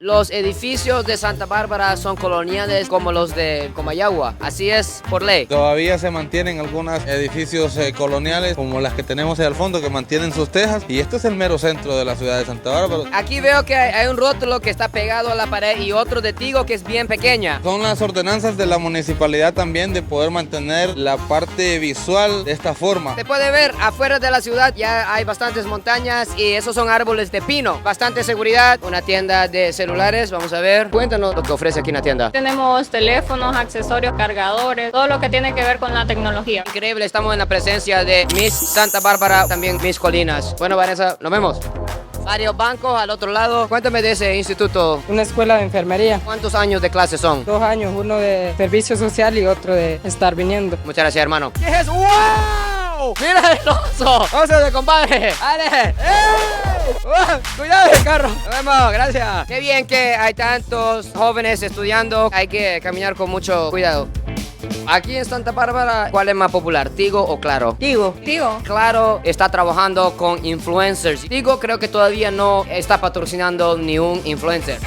Los edificios de Santa Bárbara son coloniales como los de Comayagua. Así es por ley. Todavía se mantienen algunos edificios coloniales como las que tenemos ahí al fondo que mantienen sus tejas y este es el mero centro de la ciudad de Santa Bárbara. Aquí veo que hay un rótulo que está pegado a la pared y otro de tigo que es bien pequeña. Son las ordenanzas de la municipalidad también de poder mantener la parte visual de esta forma. Se puede ver afuera de la ciudad ya hay bastantes montañas y esos son árboles de pino. Bastante seguridad, una tienda de celulares. Vamos a ver, cuéntanos lo que ofrece aquí en la tienda. Tenemos teléfonos, accesorios, cargadores, todo lo que tiene que ver con la tecnología. Increíble, estamos en la presencia de Miss Santa Bárbara, también Miss Colinas. Bueno, Vanessa, nos vemos. Varios bancos al otro lado. Cuéntame de ese instituto. Una escuela de enfermería. ¿Cuántos años de clase son? 2 años, uno de servicio social y otro de estar viniendo. Muchas gracias, hermano. ¿Qué es eso? ¡Wow! ¡Mira el oso! ¡Oso de compadre! ¡Ale! ¡Cuidado el carro! Nos vemos, gracias. Qué bien que hay tantos jóvenes estudiando. Hay que caminar con mucho cuidado. Aquí en Santa Bárbara, ¿cuál es más popular, Tigo o Claro? Tigo. Claro está trabajando con influencers. Tigo creo que todavía no está patrocinando ni un influencer.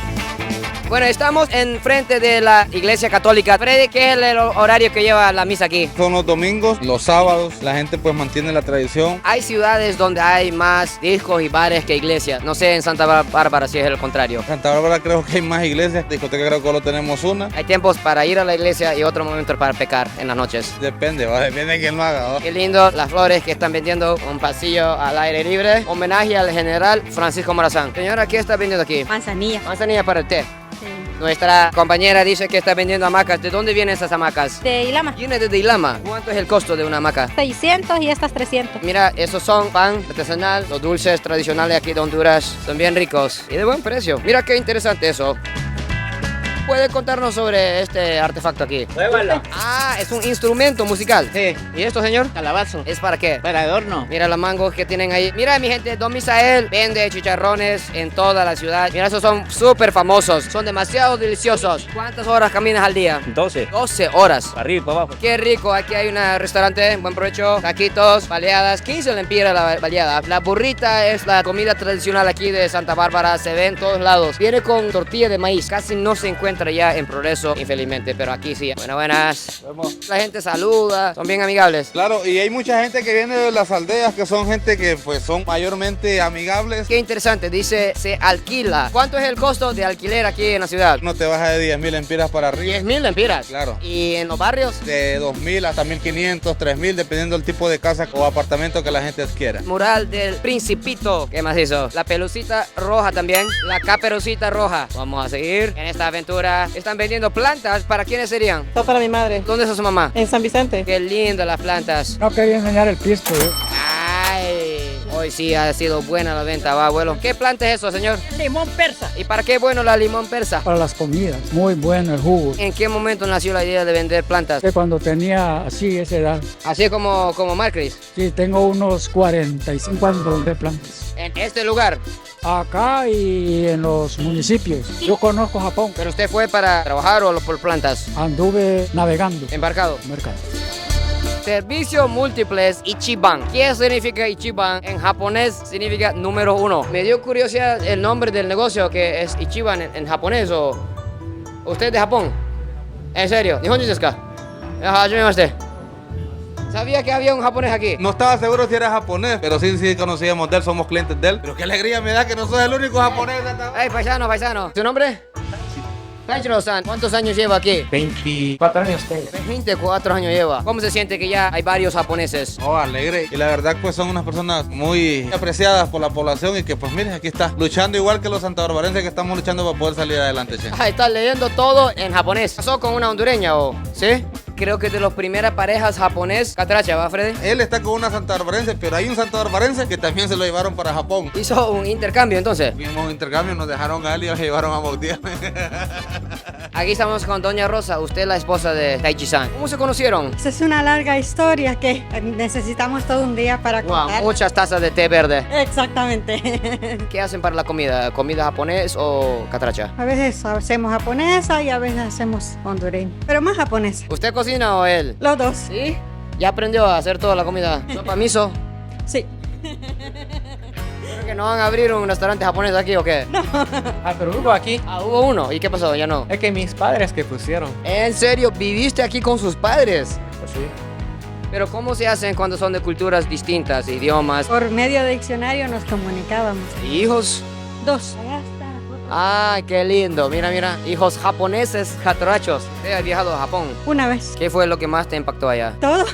Bueno, estamos enfrente de la iglesia católica. Freddy, ¿qué es el horario que lleva la misa aquí? Son los domingos, los sábados, la gente pues mantiene la tradición. Hay ciudades donde hay más discos y bares que iglesias. No sé en Santa Bárbara si es el contrario. En Santa Bárbara creo que hay más iglesias, discoteca creo que solo tenemos una. Hay tiempos para ir a la iglesia y otro momento para pecar en las noches. Depende de quién lo haga. ¿Va? Qué lindo las flores que están vendiendo, un pasillo al aire libre. Homenaje al general Francisco Morazán. Señora, ¿qué está vendiendo aquí? Manzanilla. Manzanilla para el té. Sí. Nuestra compañera dice que está vendiendo hamacas. ¿De dónde vienen esas hamacas? De Ilama. Viene desde Ilama. ¿Cuánto es el costo de una hamaca? 600 y estas 300. Mira, esos son pan artesanal, los dulces tradicionales aquí de Honduras. Son bien ricos y de buen precio. Mira qué interesante eso. ¿Puede contarnos sobre este artefacto aquí? Pruébalo. Ah, es un instrumento musical. Sí. ¿Y esto, señor? Calabazo. ¿Es para qué? Para adorno. Mira los mangos que tienen ahí. Mira, mi gente, Don Misael vende chicharrones en toda la ciudad. Mira, esos son súper famosos. Son demasiado deliciosos. ¿Cuántas horas caminas al día? 12. 12 horas. Para arriba y para abajo. Qué rico. Aquí hay un restaurante. Buen provecho. Taquitos, baleadas. 15 lempiras la baleada. La burrita es la comida tradicional aquí de Santa Bárbara. Se ve en todos lados. Viene con tortilla de maíz. Casi no se encuentra ya en Progreso, infelizmente, pero aquí sí. Buenas. La gente saluda. Son bien amigables. Claro, y hay mucha gente que viene de las aldeas que son gente que pues son mayormente amigables. Qué interesante. Dice, se alquila. ¿Cuánto es el costo de alquiler aquí en la ciudad? No te baja de 10,000 empiras para arriba. 10,000 lempiras. Claro. ¿Y en los barrios? De 2,000 hasta 1,500, 3,000, dependiendo del tipo de casa o apartamento que la gente adquiera. Mural del Principito. ¿Qué más hizo? La pelucita roja también. La caperucita roja. Vamos a seguir en esta aventura. Están vendiendo plantas. ¿Para quiénes serían? Todo para mi madre. ¿Dónde está su mamá? En San Vicente. Qué lindo las plantas. No quería enseñar el pisto. Ay, hoy sí ha sido buena la venta, va, abuelo. ¿Qué planta es eso, señor? Limón persa. ¿Y para qué es bueno la limón persa? Para las comidas. Muy bueno el jugo. ¿En qué momento nació la idea de vender plantas? Que cuando tenía así esa edad. Así como Marcris. Sí, tengo unos 45 años de plantas. En este lugar. Acá y en los municipios. Yo conozco Japón. ¿Pero usted fue para trabajar o por plantas? Anduve navegando. Embarcado. Mercado. Servicio múltiples Ichiban. ¿Qué significa Ichiban? En japonés significa número 1. Me dio curiosidad el nombre del negocio que es Ichiban en japonés o... ¿Usted es de Japón? ¿En serio? ¿Nihonjin desu ka? Hajimemashite. ¿Sabía que había un japonés aquí? No estaba seguro si era japonés, pero sí conocíamos de él, somos clientes de él. Pero qué alegría me da que no soy el único japonés de esta... ¡Ey, paisano! ¿Su nombre? Taichiro-san, ¿cuántos años lleva aquí? 24 años tengo. 24 años lleva. ¿Cómo se siente que ya hay varios japoneses? Oh, alegre. Y la verdad pues son unas personas muy apreciadas por la población y que pues mire, aquí está, luchando igual que los santabarbarenses que estamos luchando para poder salir adelante, che. Ah, está leyendo todo en japonés. ¿Pasó con una hondureña o...? ¿Sí? Creo que de las primeras parejas japonés, Catracha, ¿va, Freddy? Él está con una santabarbarense, pero hay un santabarbarense que también se lo llevaron para Japón. Hizo un intercambio entonces. Vimos un intercambio, nos dejaron a él y nos llevaron a Bautier. Aquí estamos con Doña Rosa, usted la esposa de Taichi-san. ¿Cómo se conocieron? Esa es una larga historia que necesitamos todo un día para Wow, contar. muchas tazas de té verde. Exactamente. ¿Qué hacen para la comida? ¿Comida japonés o catracha? A veces hacemos japonesa y a veces hacemos hondureña, pero más japonesa. ¿Usted cocina o él? Los dos. ¿Sí? ¿Ya aprendió a hacer toda la comida? ¿Sopa miso? Sí. Creo que que no van a abrir un restaurante japonés aquí o qué? No. Ah, pero hubo aquí. Ah, hubo uno. ¿Y qué pasó? Ya no. Es que mis padres que pusieron. ¿En serio? ¿Viviste aquí con sus padres? Pues sí. Pero ¿cómo se hacen cuando son de culturas distintas, idiomas? Por medio de diccionario nos comunicábamos. ¿Hijos? 2. Allá está. Ay, qué lindo. Mira, mira. Hijos japoneses jatorachos. ¿Usted ha viajado a Japón? Una vez. ¿Qué fue lo que más te impactó allá? Todo.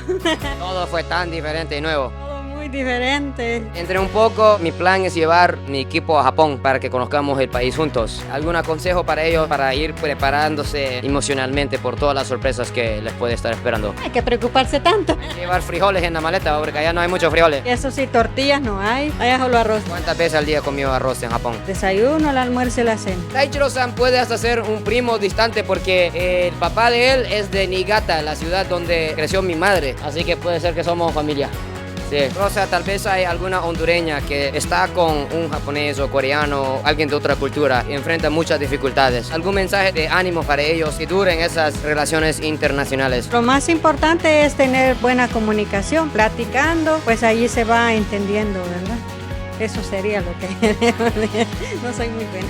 Todo fue tan diferente y nuevo. Todo muy diferente. Entre un poco, mi plan es llevar mi equipo a Japón para que conozcamos el país juntos. ¿Algún consejo para ellos para ir preparándose emocionalmente por todas las sorpresas que les puede estar esperando? Hay que preocuparse tanto. Llevar frijoles en la maleta, porque allá no hay muchos frijoles. Eso sí, tortillas no hay. Allá solo arroz. ¿Cuántas veces al día comió arroz en Japón? Desayuno, el almuerzo y la cena. Taichiro-san puede hasta ser un primo distante porque el papá de él es de Niigata, la ciudad donde creció mi madre. Así que puede ser que somos familia. Sí. O sea, tal vez hay alguna hondureña que está con un japonés o coreano, alguien de otra cultura, y enfrenta muchas dificultades. ¿Algún mensaje de ánimo para ellos que duren esas relaciones internacionales? Lo más importante es tener buena comunicación. Platicando, pues allí se va entendiendo, ¿verdad? Eso sería lo que no soy muy buena.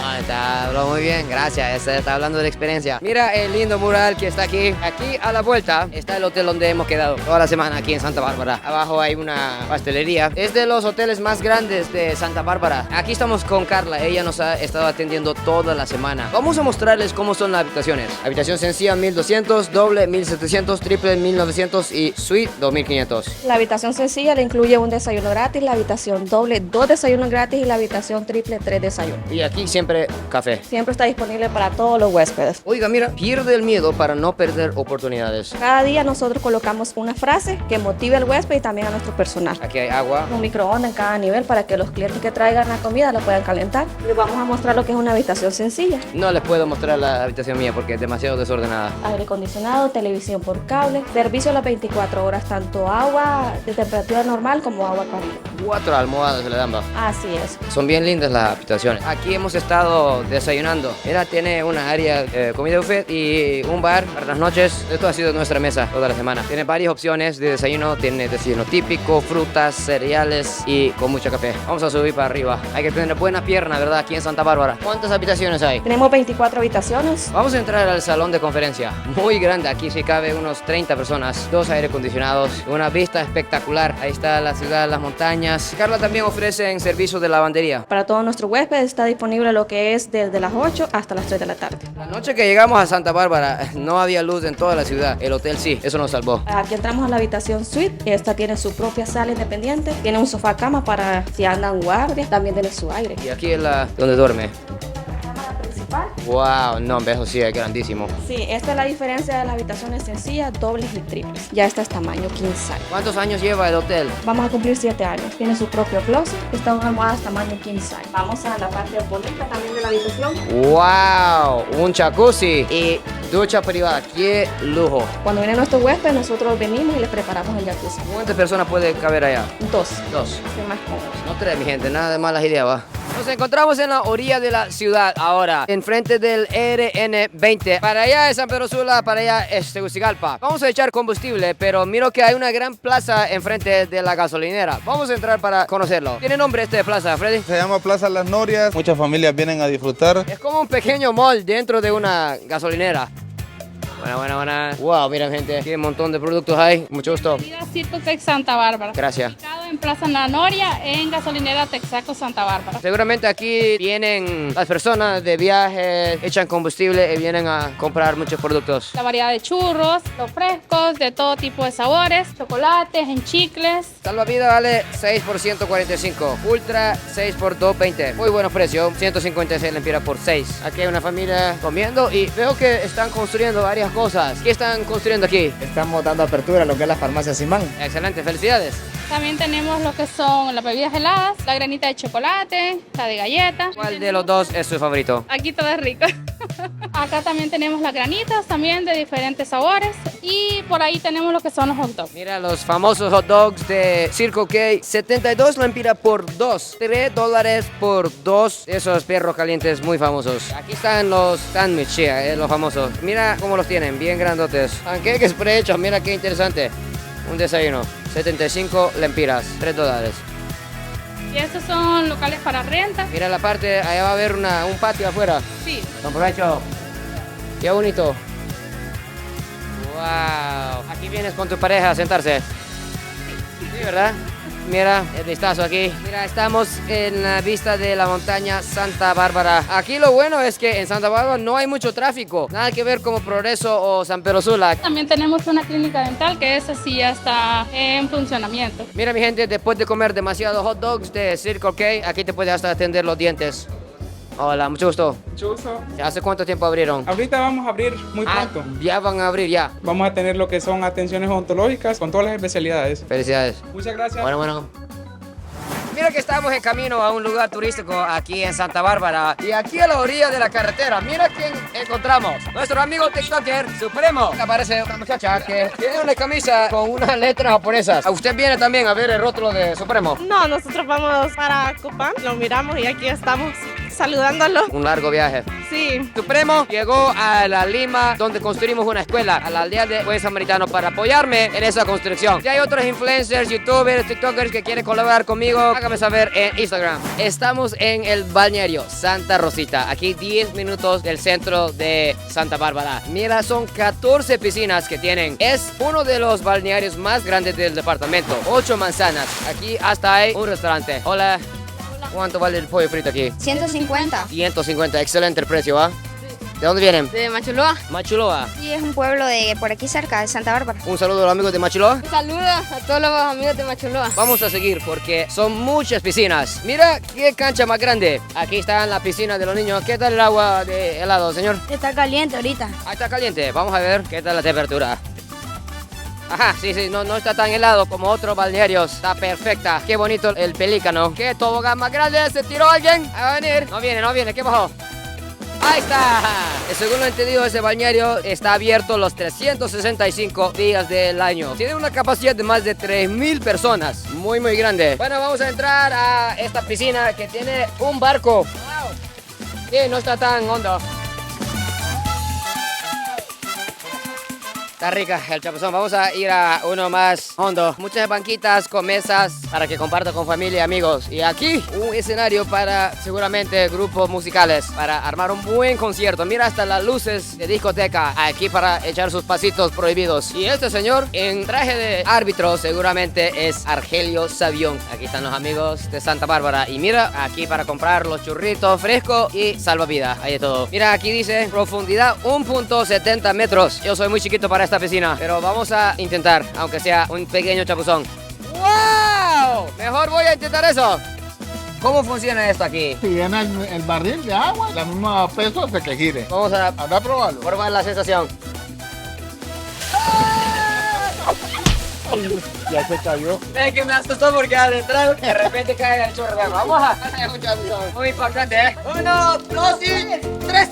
No, está habló muy bien, gracias. Está hablando de la experiencia. Mira el lindo mural que está aquí. Aquí a la vuelta está el hotel donde hemos quedado toda la semana aquí en Santa Bárbara. Abajo hay una pastelería. Es de los hoteles más grandes de Santa Bárbara. Aquí estamos con Carla. Ella nos ha estado atendiendo toda la semana. Vamos a mostrarles cómo son las habitaciones. Habitación sencilla 1200, doble 1700, triple 1900 y suite 2500. La habitación sencilla le incluye un desayuno gratis, la habitación doble 2 desayunos gratis y la habitación triple 3 desayunos. Y aquí siempre café. Siempre está disponible para todos los huéspedes. Oiga, mira, pierde el miedo para no perder oportunidades. Cada día nosotros colocamos una frase que motive al huésped y también a nuestro personal. Aquí hay agua. Un microondas en cada nivel para que los clientes que traigan la comida la puedan calentar. Les vamos a mostrar lo que es una habitación sencilla. No les puedo mostrar la habitación mía porque es demasiado desordenada. Aire acondicionado, televisión por cable, servicio a las 24 horas, tanto agua de temperatura normal como agua caliente. 4 almohadas se le dan, va. Así es. Son bien lindas las habitaciones. Aquí hemos estado desayunando. Mira, tiene una área comida buffet y un bar para las noches. Esto ha sido nuestra mesa toda la semana. Tiene varias opciones de desayuno. Tiene desayuno típico, frutas, cereales y con mucho café. Vamos a subir para arriba. Hay que tener buena pierna, ¿verdad? Aquí en Santa Bárbara. ¿Cuántas habitaciones hay? Tenemos 24 habitaciones. Vamos a entrar al salón de conferencia. Muy grande. Aquí sí cabe unos 30 personas. 2 aire acondicionados. Una vista espectacular. Ahí está la ciudad, las montañas. Carla también ofrece en servicio de lavandería. Para todos nuestros huéspedes está disponible lo que es desde las 8 hasta las 3 de la tarde. La noche que llegamos a Santa Bárbara no había luz en toda la ciudad. El hotel sí, eso nos salvó. Aquí entramos a la habitación suite. Esta tiene su propia sala independiente. Tiene un sofá cama para si andan guardias. También tiene su aire. Y aquí es la donde duerme. Cámara principal. Wow, no, eso sí es grandísimo. Sí, esta es la diferencia de las habitaciones sencillas, dobles y triples. Ya esta es tamaño king size. ¿Cuántos años lleva el hotel? Vamos a cumplir 7 años. Tiene su propio closet. Están almohadas tamaño king size. Vamos a la parte bonita también de la habitación. Wow, un jacuzzi y ducha privada. Qué lujo. Cuando viene nuestro huésped, nosotros venimos y les preparamos el jacuzzi. ¿Cuántas personas puede caber allá? 2. 2. Así más cómodos. No 3, mi gente, nada de malas ideas, va. Nos encontramos en la orilla de la ciudad ahora, enfrente del RN20. Para allá es San Pedro Sula, para allá es Tegucigalpa. Vamos a echar combustible, pero miro que hay una gran plaza enfrente de la gasolinera. Vamos a entrar para conocerlo. ¿Tiene nombre esta plaza, Freddy? Se llama Plaza Las Norias. Muchas familias vienen a disfrutar. Es como un pequeño mall dentro de una gasolinera. Buena. Wow, mira gente, aquí un montón de productos hay. Mucho gusto. Circotec Santa Bárbara. Gracias. Ubicado en Plaza La Noria, en gasolinera Texaco Santa Bárbara. Seguramente aquí vienen las personas de viaje, echan combustible y vienen a comprar muchos productos. La variedad de churros, los frescos, de todo tipo de sabores, chocolates, en chicles. Salvavidas vale 6 por 145, Ultra 6 por 220. Muy buenos precios, 156 lempiras por 6. Aquí hay una familia comiendo y veo que están construyendo varias cosas. ¿Qué están construyendo aquí? Estamos dando apertura a lo que es la farmacia Simán. Excelente, felicidades. También tenemos lo que son las bebidas heladas, la granita de chocolate, la de galleta. ¿Cuál de los dos es su favorito? Aquí todo es rico. Acá también tenemos las granitas, también de diferentes sabores. Y por ahí tenemos lo que son los hot dogs. Mira los famosos hot dogs de Circle K. 72 lempiras por 2. $3 por 2. Esos perros calientes muy famosos. Aquí están los sándwiches, los famosos. Mira cómo los tienen, bien grandotes. Panqueques prehechos, mira qué interesante. Un desayuno, 75 lempiras, $3. Y estos son locales para renta. Mira la parte, allá va a haber un patio afuera. Sí. Con provecho. Qué bonito. Wow. Aquí vienes con tu pareja a sentarse. Sí, ¿verdad? Mira el vistazo aquí. Mira, estamos en la vista de la montaña Santa Bárbara. Aquí lo bueno es que en Santa Bárbara no hay mucho tráfico. Nada que ver como Progreso o San Pedro Sula. También tenemos una clínica dental que esa sí ya está en funcionamiento. Mira mi gente, después de comer demasiados hot dogs de Circle K, aquí te puedes hasta atender los dientes. Hola, mucho gusto. Mucho gusto. ¿Hace cuánto tiempo abrieron? Ahorita vamos a abrir muy pronto. Ya van a abrir ya. Vamos a tener lo que son atenciones odontológicas con todas las especialidades. Felicidades. Muchas gracias. Bueno. Mira que estamos en camino a un lugar turístico aquí en Santa Bárbara. Y aquí a la orilla de la carretera, mira quién encontramos. Nuestro amigo TikToker Supremo. Aparece una muchacha que tiene una camisa con unas letras japonesas. ¿Usted viene también a ver el rótulo de Supremo? No, nosotros vamos para Copán, lo miramos y aquí estamos saludándolo. Un largo viaje. Sí. Supremo llegó a la Lima, donde construimos una escuela, a la aldea de Buen Samaritano, para apoyarme en esa construcción. Si hay otros influencers, youtubers, tiktokers que quieren colaborar conmigo, hágame saber en Instagram. Estamos en el balneario Santa Rosita, aquí 10 minutos del centro de Santa Bárbara. Mira, son 14 piscinas que tienen. Es uno de los balnearios más grandes del departamento. 8 manzanas. Aquí hasta hay un restaurante. Hola. ¿Cuánto vale el pollo frito aquí? 150. 150, excelente el precio, ¿va? ¿De dónde vienen? De Machuloa. Machuloa. Sí, es un pueblo de por aquí cerca, de Santa Bárbara. Un saludo a los amigos de Machuloa. Saluda a todos los amigos de Machuloa. Vamos a seguir porque son muchas piscinas. Mira qué cancha más grande. Aquí está la piscina de los niños. ¿Qué tal el agua de helado, señor? Está caliente ahorita. Ah, está caliente. Vamos a ver qué tal la temperatura. Ajá, sí, no está tan helado como otros balnearios. Está perfecta. Qué bonito el pelícano. ¿Qué tobogán más grande? ¿Se tiró alguien? A venir. No viene. ¿Qué bajó? ¡Ahí está! Según lo entendido, ese balneario está abierto los 365 días del año. Tiene una capacidad de más de 3,000 personas. Muy grande. Bueno, vamos a entrar a esta piscina que tiene un barco. ¡Wow! Sí, no está tan hondo. Está rica el chapuzón. Vamos a ir a uno más hondo. Muchas banquitas con mesas para que comparta con familia y amigos. Y aquí un escenario para seguramente grupos musicales para armar un buen concierto. Mira hasta las luces de discoteca aquí para echar sus pasitos prohibidos. Y este señor en traje de árbitro seguramente es Argelio Savión. Aquí están los amigos de Santa Bárbara. Y mira aquí para comprar los churritos frescos y salvavidas. Hay de todo. Mira aquí dice profundidad 1.70 metros. Yo soy muy chiquito para esta piscina, pero vamos a intentar, aunque sea un pequeño chapuzón. ¡Wow! Mejor voy a intentar eso. ¿Cómo funciona esto aquí? Si llena el barril de agua, la misma peso hace que gire. Vamos a anda a probarlo. Probar la sensación. Ya se cayó. Es que me asustó porque al entrar de repente cae el chorro de agua. Vamos a hacer un chapuzón. Muy impactante, ¿eh? 1, 2 y 3.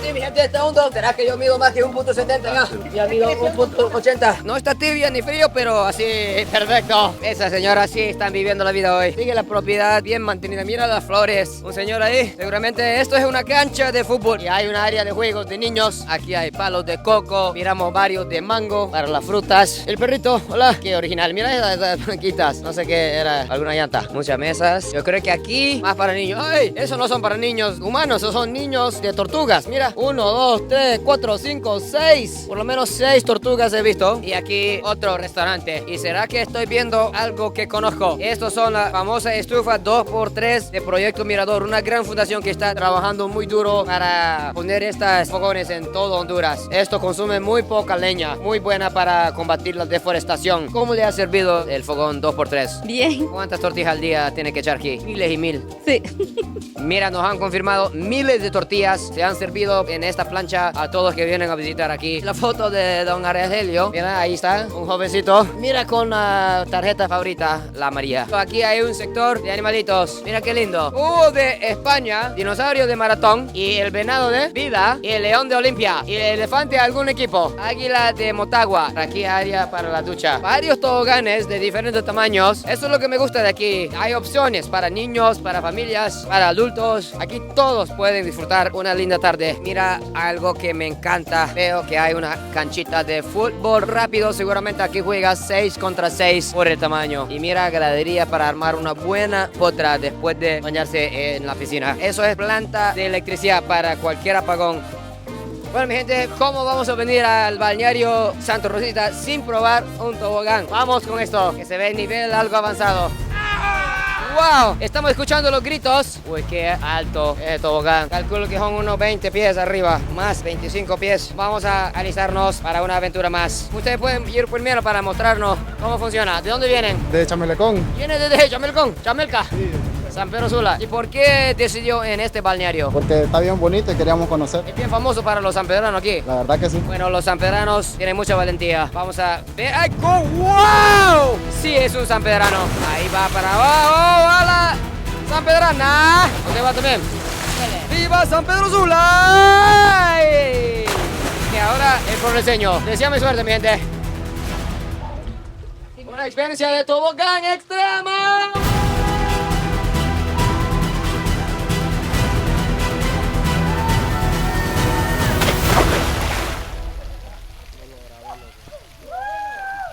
Sí, mi gente, está hondo. ¿Será que yo mido más que 1.70? ¿No? Yo mido 1.80. No está tibia ni frío, pero así, perfecto. Esa señora sí están viviendo la vida hoy. Sigue la propiedad bien mantenida. Mira las flores. Un señor ahí. Seguramente esto es una cancha de fútbol. Y hay un área de juegos de niños. Aquí hay palos de coco. Miramos varios de mango para las frutas. El perrito, hola. Qué original. Mira esas blanquitas. No sé qué era. Alguna llanta. Muchas mesas. Yo creo que aquí más para niños. ¡Ay! Esos no son para niños humanos. Esos son niños de tortugas. Mira. 1, 2, 3, 4, 5, 6. Por lo menos 6 tortugas he visto. Y aquí otro restaurante. ¿Y será que estoy viendo algo que conozco? Estos son la famosa estufa 2x3 de Proyecto Mirador. Una gran fundación que está trabajando muy duro para poner estas fogones en todo Honduras. Esto consume muy poca leña. Muy buena para combatir la deforestación. ¿Cómo le ha servido el fogón 2x3? Bien. ¿Cuántas tortillas al día tiene que echar aquí? Miles y mil. Sí. Mira, nos han confirmado miles de tortillas se han servido en esta plancha a todos que vienen a visitar aquí. La foto de don Argelio, mira, ahí está, un jovencito. Mira con la tarjeta favorita, la María. Aquí hay un sector de animalitos. Mira qué lindo. De España, dinosaurio de maratón y el venado de vida y el león de Olimpia y el elefante de algún equipo. Águila de Motagua. Aquí hay área para la ducha. Varios toboganes de diferentes tamaños. Eso es lo que me gusta de aquí. Hay opciones para niños, para familias, para adultos. Aquí todos pueden disfrutar una linda tarde. Mira algo que me encanta. Veo que hay una canchita de fútbol rápido. Seguramente aquí juegas 6 contra 6 por el tamaño. Y mira, gradería para armar una buena potra después de bañarse en la piscina. Eso es planta de electricidad para cualquier apagón. Bueno, mi gente, ¿cómo vamos a venir al balneario Santa Rosita sin probar un tobogán? Vamos con esto, que se ve el nivel algo avanzado. ¡Wow! Estamos escuchando los gritos. Uy, qué alto el tobogán. Calculo que son unos 20 pies arriba, más 25 pies. Vamos a alistarnos para una aventura más. Ustedes pueden ir primero para mostrarnos cómo funciona. ¿De dónde vienen? De Chamelecón. ¿Vienen desde Chamelcón? ¿Chamelca? Sí. San Pedro Sula. ¿Y por qué decidió en este balneario? Porque está bien bonito y queríamos conocer. Es bien famoso para los sanpedranos aquí. La verdad que sí. Bueno, los sanpedranos tienen mucha valentía. Vamos a ver. ¡Ay, wow! Sí, es un sanpedrano. Ahí va para abajo. ¡A la sanpedrana! ¿Dónde va también? ¡Viva San Pedro Sula! ¡Ay! Y ahora el progreseño. Deseame suerte, mi gente. Una experiencia de tobogán extrema.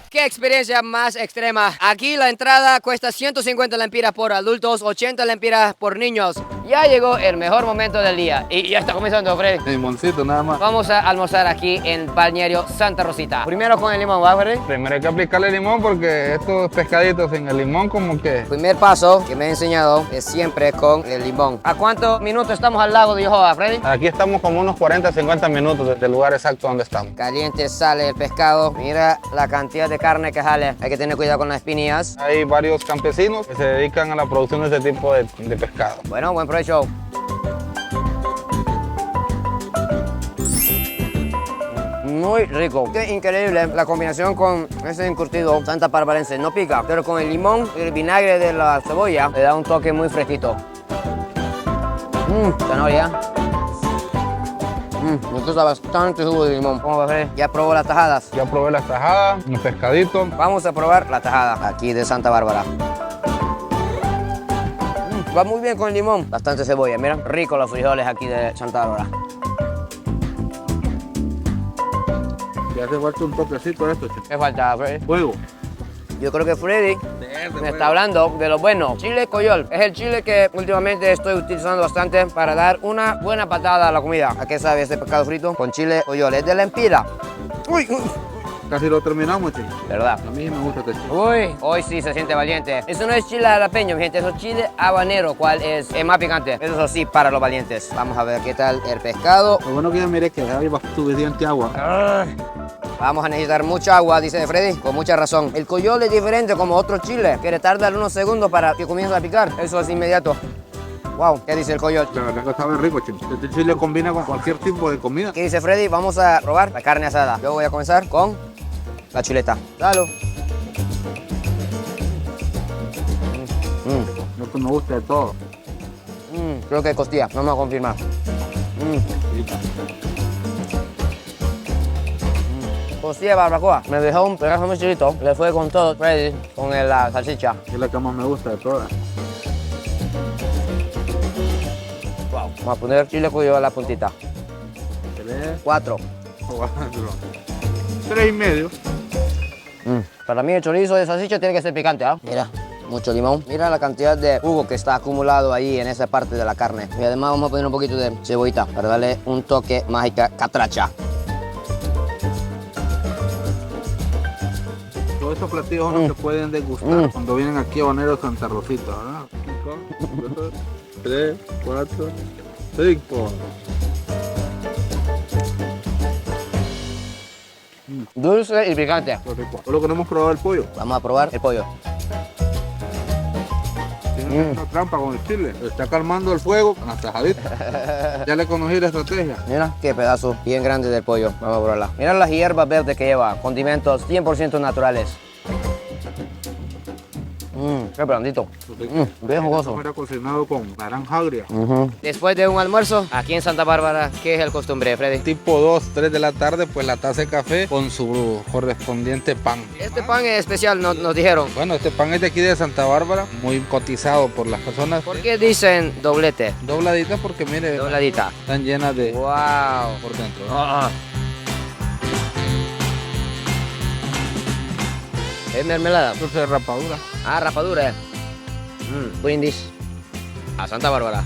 ¡Qué experiencia más extrema! Aquí la entrada cuesta 150 lempiras por adultos, 80 lempiras por niños. Ya llegó el mejor momento del día y ya está comenzando, Freddy. Limoncito nada más. Vamos a almorzar aquí en balneario Santa Rosita. Primero con el limón, ¿va, Freddy? Primero hay que aplicarle limón porque estos pescaditos sin el limón como que... El primer paso que me he enseñado es siempre con el limón. ¿A cuántos minutos estamos al lago de Yohoa, Freddy? Aquí estamos como unos 40-50 minutos desde el lugar exacto donde estamos. Caliente sale el pescado. Mira la cantidad de carne que sale. Hay que tener cuidado con las espinillas. Hay varios campesinos que se dedican a la producción de este tipo de pescado. Bueno, buen provecho. Muy rico. Qué increíble la combinación con ese encurtido santa barbarense. No pica, pero con el limón y el vinagre de la cebolla le da un toque muy fresquito. Zanahoria. Esto está bastante jugo de limón. ¿Cómo va a ver? ¿Ya probó las tajadas? Ya probé las tajadas, los pescaditos. Vamos a probar la tajada aquí de Santa Bárbara. Va muy bien con el limón. Bastante cebolla, mira. Rico los frijoles aquí de Santa Bárbara. Ya hace falta un toquecito de esto, chico. ¿Qué falta, Freddy? Fuego. Yo creo que Freddy me está hablando de lo bueno. Chile coyol. Es el chile que últimamente estoy utilizando bastante para dar una buena patada a la comida. ¿A qué sabe este pescado frito? Con chile coyol. Es de lempira. Uy, uy. Casi lo terminamos, chico. ¿Verdad? A mí me gusta este chile. Uy, hoy sí se siente valiente. Eso no es chile jalapeño, mi gente. Eso es chile habanero, cual es más picante. Eso sí, para los valientes. Vamos a ver qué tal el pescado. Lo bueno que ya miré que hay suficiente agua. Vamos a necesitar mucha agua, dice Freddy, con mucha razón. El coyol es diferente como otro chile, que le tarda unos segundos para que comience a picar. Eso es inmediato. Wow, ¿qué dice el coyol? La verdad que sabe rico, chico. Este chile combina con cualquier tipo de comida. ¿Qué dice Freddy? Vamos a probar la carne asada. Yo voy a comenzar con la chuleta. Salud. Esto me gusta de todo. Creo que es costilla, vamos a confirmar. Costilla de barbacoa. Me dejó un pedazo muy chiquito. Le fue con todo Freddy, con la salchicha. Es la que más me gusta de todas. Wow. Vamos a poner chile coyol a la puntita. 4. 3,5. Para mí el chorizo de salchicha tiene que ser picante, ¿ah? Mira, mucho limón. Mira la cantidad de jugo que está acumulado ahí en esa parte de la carne. Y además vamos a poner un poquito de cebollita para darle un toque mágica catracha. Todos estos platillos no se pueden degustar cuando vienen aquí a Balneario Santa Rosita, ¿verdad? 5, 2, 3, 4, 5. Dulce y picante. Solo queremos probar el pollo. Vamos a probar el pollo. Tiene una trampa con el chile. Está calmando el fuego con las tajaditas. Ya le conocí la estrategia. Mira qué pedazo bien grande del pollo. Vamos a probarla. Mira las hierbas verdes que lleva. Condimentos 100% naturales. Qué blandito. Bien jugoso. Era cocinado con naranja agria. Después de un almuerzo, aquí en Santa Bárbara, ¿qué es el costumbre, Freddy? Tipo 2, 3 de la tarde, pues la taza de café con su correspondiente pan. Este pan es especial, nos dijeron. Bueno, este pan es de aquí de Santa Bárbara, muy cotizado por las personas. ¿Por qué dicen doblete? Dobladita porque mire, Dobladita. están llenas de Wow. por dentro. Es mermelada. Esto es rapadura. Ah, rapadura. Brindis a Santa Bárbara.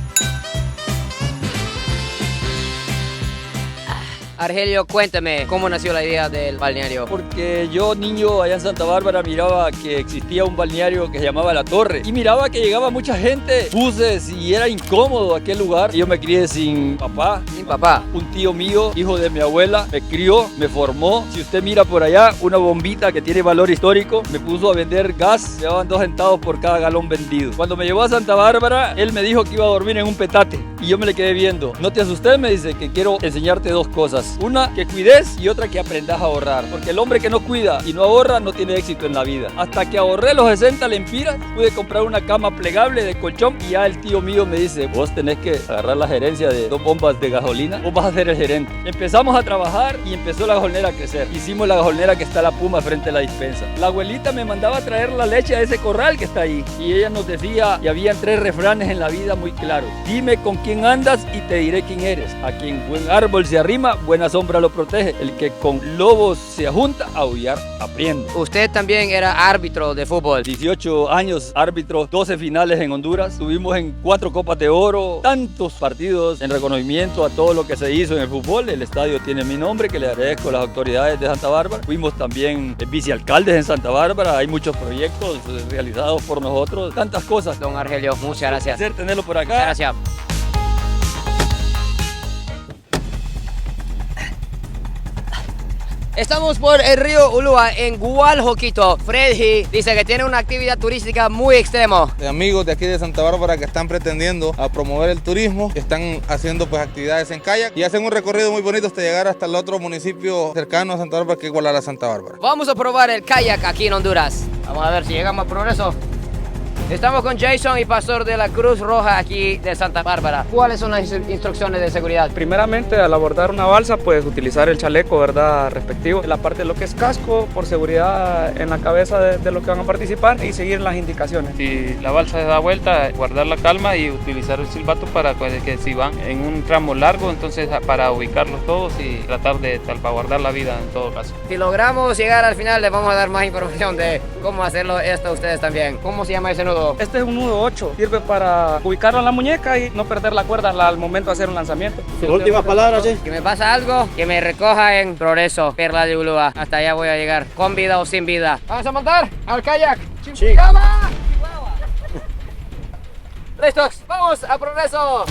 Argelio, cuéntame, ¿cómo nació la idea del balneario? Porque yo, niño, allá en Santa Bárbara, miraba que existía un balneario que se llamaba La Torre. Y miraba que llegaba mucha gente, buses, y era incómodo aquel lugar. Y yo me crié sin papá. Sin papá. Un tío mío, hijo de mi abuela, me crió, me formó. Si usted mira por allá, una bombita que tiene valor histórico, me puso a vender gas. Llevaban 2 centavos por cada galón vendido. Cuando me llevó a Santa Bárbara, él me dijo que iba a dormir en un petate. Y yo me le quedé viendo. No te asustes, me dice, que quiero enseñarte 2 cosas. Una, que cuides, y otra, que aprendas a ahorrar. Porque el hombre que no cuida y no ahorra no tiene éxito en la vida. Hasta que ahorré los 60 lempiras, pude comprar una cama plegable de colchón. Y ya el tío mío me dice, vos tenés que agarrar la gerencia de 2 bombas de gasolina, vos vas a ser el gerente. Empezamos a trabajar y empezó la gasolinera a crecer. Hicimos la gasolinera que está a la Puma frente a la dispensa. La abuelita me mandaba a traer la leche a ese corral que está ahí. Y ella nos decía, y habían 3 refranes en la vida muy claros: dime con quién andas y te diré quién eres. A quien buen árbol se arrima, buena sombra lo protege. El que con lobos se junta, a aullar aprende. Usted también era árbitro de fútbol. 18 años árbitro, 12 finales en Honduras. Estuvimos en 4 copas de oro, tantos partidos en reconocimiento a todo lo que se hizo en el fútbol. El estadio tiene mi nombre, que le agradezco a las autoridades de Santa Bárbara. Fuimos también vicealcaldes en Santa Bárbara. Hay muchos proyectos realizados por nosotros, tantas cosas. Don Argelio, muchas gracias. Un placer tenerlo por acá. Muchas gracias. Estamos por el río Ulúa en Gualjoquito. Freddy dice que tiene una actividad turística muy extrema. De amigos de aquí de Santa Bárbara que están pretendiendo a promover el turismo, que están haciendo pues actividades en kayak y hacen un recorrido muy bonito hasta llegar hasta el otro municipio cercano a Santa Bárbara, que es Gualara, Santa Bárbara. Vamos a probar el kayak aquí en Honduras. Vamos a ver si llegamos a Progreso. Estamos con Jason y Pastor de la Cruz Roja aquí de Santa Bárbara. ¿Cuáles son las instrucciones de seguridad? Primeramente, al abordar una balsa, pues utilizar el chaleco, ¿verdad?, respectivo. La parte de lo que es casco, por seguridad en la cabeza de los que van a participar, y seguir las indicaciones. Si la balsa se da vuelta, guardar la calma y utilizar el silbato para que si van en un tramo largo, entonces para ubicarlos todos y tratar de salvaguardar la vida en todo caso. Si logramos llegar al final, les vamos a dar más información de cómo hacerlo esto a ustedes también. ¿Cómo se llama ese nudo? Este es un nudo 8, sirve para ubicarlo en la muñeca y no perder la cuerda al momento de hacer un lanzamiento. Última palabra, sí. Si me pasa algo, que me recoja en Progreso, Perla de Ulúa. Hasta allá voy a llegar, con vida o sin vida. ¿Vamos a montar al kayak? Sí. ¡Llama! ¡Listos! ¡Vamos a Progreso!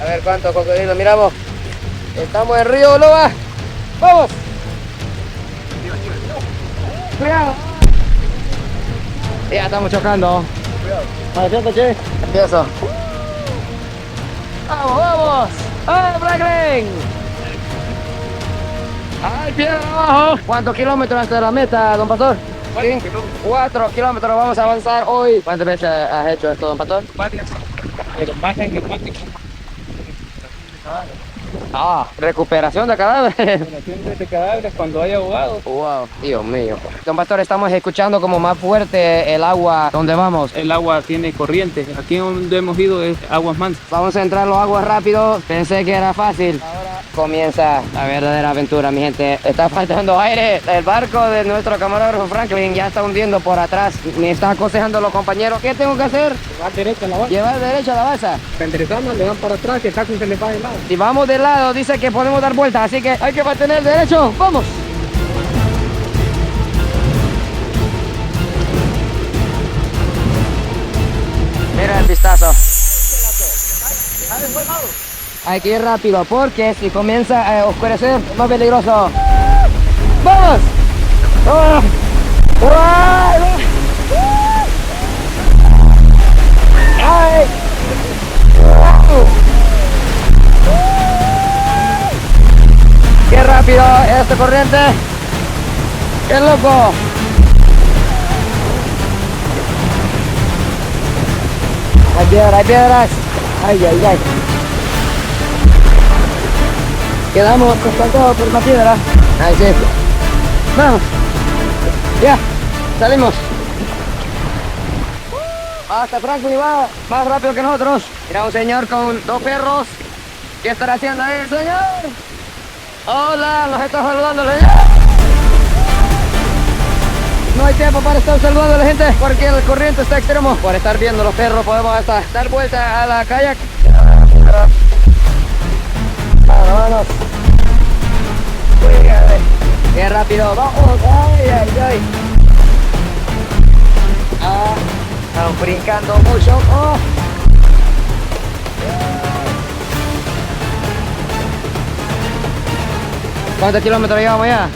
A ver cuántos cocodrilos miramos. Estamos en Río Ulúa. ¡Vamos! ¡Cuidado! Ya estamos chocando. Cuidado. Che. Empiezo. ¡Vamos, vamos! ¡Ay, Franklin! ¡Ay, pie abajo! ¿Cuántos kilómetros hasta la meta, don Pastor? 4 kilómetros vamos a avanzar hoy. ¿Cuántas veces has hecho esto, don Pastor? Recuperación de cadáveres. Recuperación de cadáveres cuando hay ahogados. Wow, Dios mío. Don Pastor, estamos escuchando como más fuerte el agua donde vamos. El agua tiene corriente. Aquí donde hemos ido es aguas mansas. Vamos a entrar los aguas rápido. Pensé que era fácil. Ahora comienza la verdadera aventura, mi gente. Está faltando aire. El barco de nuestro camarógrafo Franklin ya está hundiendo por atrás. Me está aconsejando los compañeros. ¿Qué tengo que hacer? Llevar derecho a la balsa. Llevar derecho a la balsa. Enderezando, le van para atrás, que casi se le va de lado. Si vamos de lado, dice que podemos dar vueltas, así que hay que mantener derecho. ¡Vamos! Mira el vistazo. Hay que ir rápido porque si comienza a oscurecer es más peligroso. ¡Vamos! ¡Vamos! ¡Oh! ¡Wow! ¡Ay! ¡Wow! ¡Qué rápido esta corriente! ¡Qué loco! Hay piedras. Ay, ay, ay. Quedamos constatados por una piedra. Ahí sí. Vamos. Ya, salimos. Hasta Franklin va más rápido que nosotros. Mira un señor con 2 perros. ¿Qué estará haciendo ahí, señor? Hola, nos está saludando el señor. No hay tiempo para estar saludando a la gente porque el corriente está extremo. Por estar viendo los perros podemos hasta dar vuelta a la kayak. Vámonos. Qué rápido, vamos. Ay, ay, ay. Estamos brincando mucho. Oh. ¿Cuántos kilómetros llevamos ya?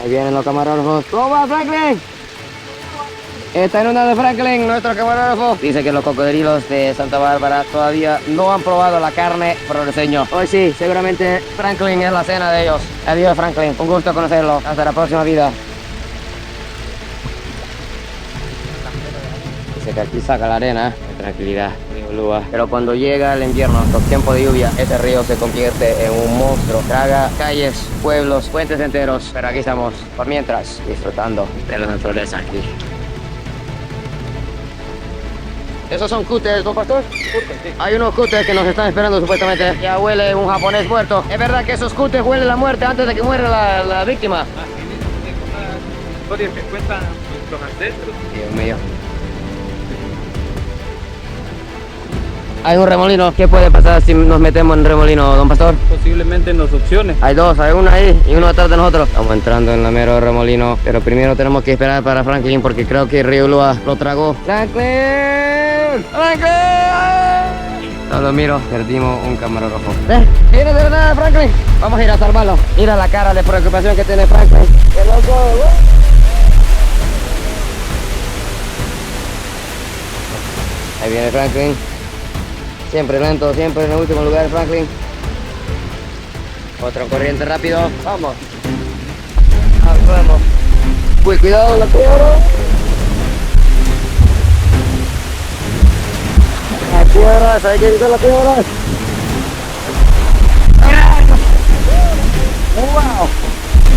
Ahí vienen los camarógrafos. ¿Cómo va, Franklin? Está inundado Franklin, nuestro camarógrafo. Dice que los cocodrilos de Santa Bárbara todavía no han probado la carne progreseño. Hoy sí, seguramente Franklin es la cena de ellos. Adiós, Franklin. Un gusto conocerlo. Hasta la próxima vida. Dice que aquí saca la arena. Tranquilidad, río Lua. Pero cuando llega el invierno, los tiempos de lluvia, ese río se convierte en un monstruo. Traga calles, pueblos, puentes enteros. Pero aquí estamos, por mientras, disfrutando de la naturaleza aquí. ¿Esos son cúteres, don pastor? Sí. Hay unos cúteres que nos están esperando supuestamente. Ya huele un japonés muerto. ¿Es verdad que esos cúteres huelen la muerte antes de que muera la víctima? Es una historia que cuentan nuestros ancestros. Dios mío. Hay un remolino. ¿Qué puede pasar si nos metemos en remolino, don pastor? Posiblemente en las opciones. Hay dos, hay uno ahí y uno atrás de nosotros. Estamos entrando en la mero remolino, pero primero tenemos que esperar para Franklin porque creo que el río Lua lo tragó. ¡Franklin! ¡Franklin! No lo miro, perdimos un camarógrafo. ¡Viene de verdad, Franklin! Vamos a ir a salvarlo. Mira la cara de preocupación que tiene Franklin. ¡Qué loco! Ahí viene Franklin. Siempre lento, siempre en el último lugar, Franklin. Otro corriente rápido. Vamos. Vamos. Uy, cuidado, la piedra. Las piedras, hay que evitar las piedras. ¡Wow!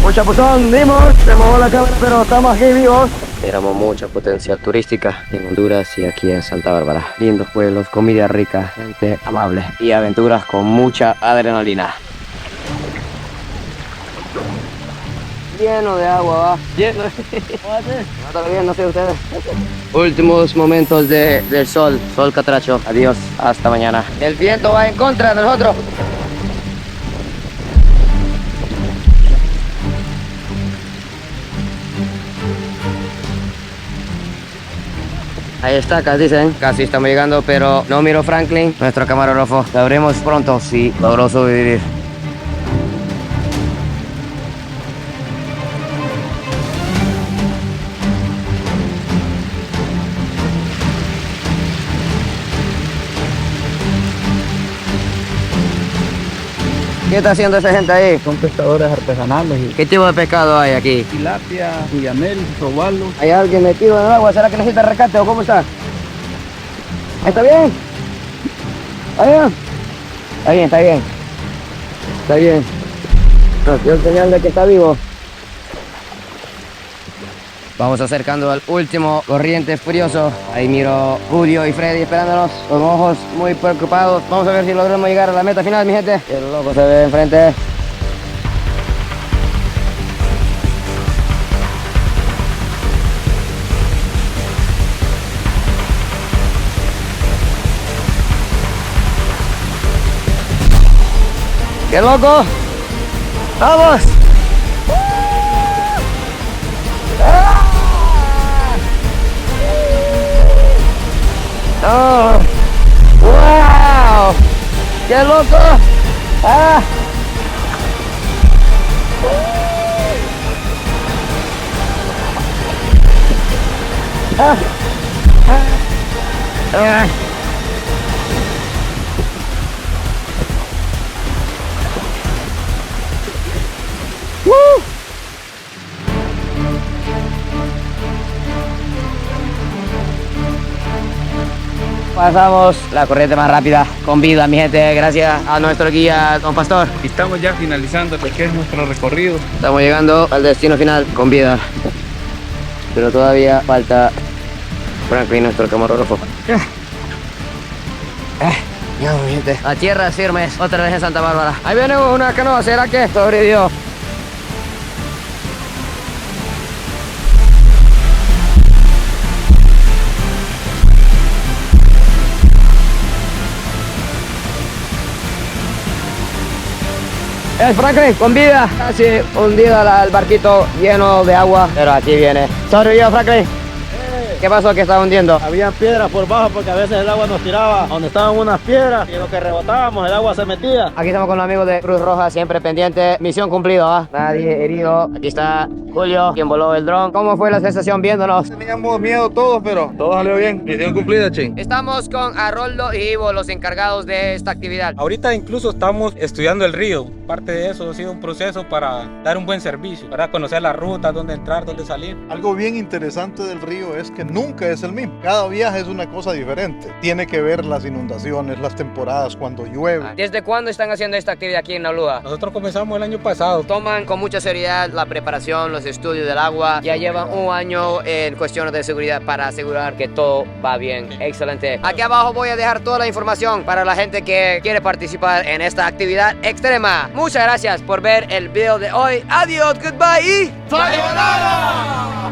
Un chapuzón, dimos. Se mojó la cámara, pero estamos aquí vivos. Tenemos mucha potencial turística en Honduras y aquí en Santa Bárbara. Lindos pueblos, comida rica, gente amable y aventuras con mucha adrenalina. Lleno de agua, ¿va? Lleno. Está bien, no sé ustedes. Últimos momentos del sol catracho. Adiós, hasta mañana. El viento va en contra de nosotros. Hay estacas, dicen. Casi estamos llegando, pero no miro Franklin, nuestro camarógrafo. Lo veremos pronto si logró sobrevivir. ¿Qué está haciendo esa gente ahí? Son pescadores artesanales. ¿Qué tipo de pescado hay aquí? Tilapia, guyamel, robalo. ¿Hay alguien metido en el agua? ¿Será que necesita rescate o cómo está? ¿Está bien? ¿Está bien? Está bien, está bien. Está bien. Nos dio señal de que está vivo. Vamos acercando al último corriente furioso. Ahí miro Julio y Freddy esperándonos con ojos muy preocupados. Vamos a ver si logramos llegar a la meta final, mi gente. El loco se ve enfrente. ¡Qué loco! ¡Vamos! ¡Oh! ¡Wow! ¡Qué loco! ¡Ah! Pasamos la corriente más rápida con vida, mi gente, gracias a nuestro guía, don Pastor. Estamos ya finalizando lo que es nuestro recorrido. Estamos llegando al destino final con vida, pero todavía falta Franklin, nuestro camarógrafo. Ya, mi gente. A tierras firmes, otra vez en Santa Bárbara. Ahí viene una canoa, ¿será que sobrevivió? Es Franklin, con vida. Casi hundido el barquito lleno de agua, pero aquí viene. ¿Sobrevivió, Franklin? ¿Qué pasó que estaba hundiendo? Había piedras por bajo porque a veces el agua nos tiraba donde estaban unas piedras y en lo que rebotábamos el agua se metía. Aquí estamos con los amigos de Cruz Roja, siempre pendiente. Misión cumplida, ¿va? Nadie herido. Aquí está Julio, quien voló el dron. ¿Cómo fue la sensación viéndonos? Teníamos miedo todos, pero todo salió bien. Misión cumplida, ching. Estamos con Aroldo y Ivo, los encargados de esta actividad. Ahorita incluso estamos estudiando el río. Parte de eso ha sido un proceso para dar un buen servicio, para conocer la ruta, dónde entrar, dónde salir. Algo bien interesante del río es que nunca es el mismo. Cada viaje es una cosa diferente. Tiene que ver las inundaciones, las temporadas, cuando llueve. ¿Desde cuándo están haciendo esta actividad aquí en Nalúa? Nosotros comenzamos el año pasado. Toman con mucha seriedad la preparación, los estudios del agua. Ya llevan un año en cuestiones de seguridad para asegurar que todo va bien. Excelente. Aquí abajo voy a dejar toda la información para la gente que quiere participar en esta actividad extrema. Muchas gracias por ver el video de hoy. Adiós, goodbye y... ¡Sayonara!